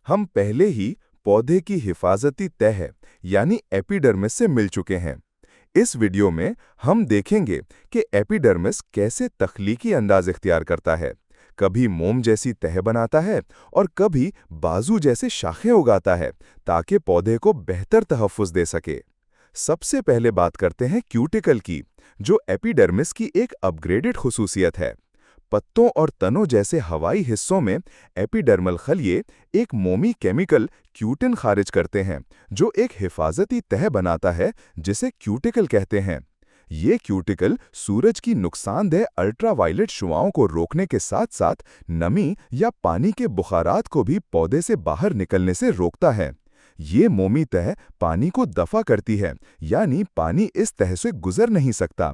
हम पहले ही पौधे की हिफाजती तह यानी एपिडर्मिस से मिल चुके हैं। इस वीडियो में हम देखेंगे कि एपिडर्मिस कैसे तख्लीकी अंदाज इख्तियार करता है, कभी मोम जैसी तह बनाता है और कभी बाजू जैसे शाखें उगाता है ताकि पौधे को बेहतर तहफ़्फ़ुज़ दे सके। सबसे पहले बात करते हैं क्यूटिकल की, जो एपिडर्मिस की एक अपग्रेडेड खुसूसियत है। पत्तों और तनों जैसे हवाई हिस्सों में एपिडर्मल खलिए एक मोमी केमिकल क्यूटिन खारिज करते हैं, जो एक हिफाजती तह बनाता है जिसे क्यूटिकल कहते हैं। ये क्यूटिकल सूरज की नुकसानदेह अल्ट्रावायलेट शुआओं को रोकने के साथ साथ नमी या पानी के बुखारात को भी पौधे से बाहर निकलने से रोकता है। ये मोमी तह पानी को दफा करती है, यानी पानी इस तह से गुजर नहीं सकता।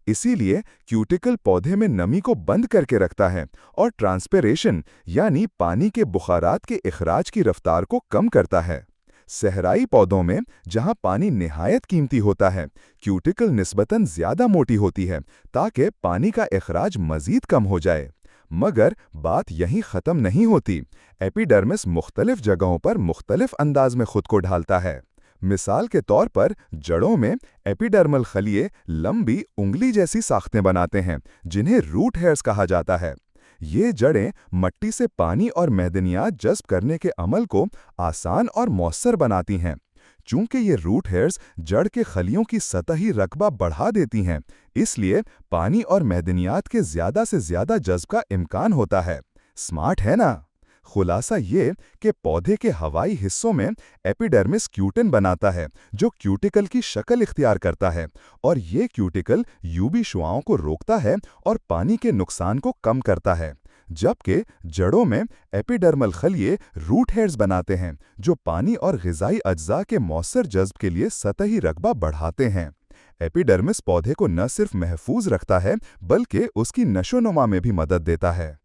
इसीलिए क्यूटिकल पौधे में नमी को बंद करके रखता है और ट्रांसपिरेशन यानी पानी के बुखारात के इखराज की रफ्तार को कम करता है। सहराई पौधों में, जहां पानी निहायत कीमती होता है, क्यूटिकल निस्बतन ज्यादा मोटी होती है ताकि पानी का इखराज मजीद कम हो जाए। मगर बात यहीं ख़त्म नहीं होती। एपिडर्मिस मुख्तलिफ जगहों पर मुख्तलिफ अंदाज में खुद को ढालता है। मिसाल के तौर पर जड़ों में एपिडर्मल खलिए लंबी उंगली जैसी साख्तें बनाते हैं, जिन्हें रूट हेयर्स कहा जाता है। ये जड़ें मट्टी से पानी और मैदनियात जज़्ब करने के अमल को आसान और मौसर बनाती हैं। चूंकि ये रूट हेयर्स जड़ के खलियों की सतही रकबा बढ़ा देती हैं, इसलिए पानी और मैदनियात के ज़्यादा से ज़्यादा जज़्ब का इम्कान होता है। स्मार्ट है ना? खुलासा ये कि पौधे के हवाई हिस्सों में एपिडर्मिस क्यूटिन बनाता है, जो क्यूटिकल की शक्ल इख्तियार करता है, और ये क्यूटिकल यूवी शुआओं को रोकता है और पानी के नुकसान को कम करता है। जबकि जड़ों में एपिडर्मल खलिए रूट हेयर्स बनाते हैं, जो पानी और ग़िज़ाई अज्जा के मौसर जज़्ब के लिए सतही रकबा बढ़ाते हैं। एपिडर्मिस पौधे को न सिर्फ महफूज रखता है, बल्कि उसकी नशोनुमा में भी मदद देता है।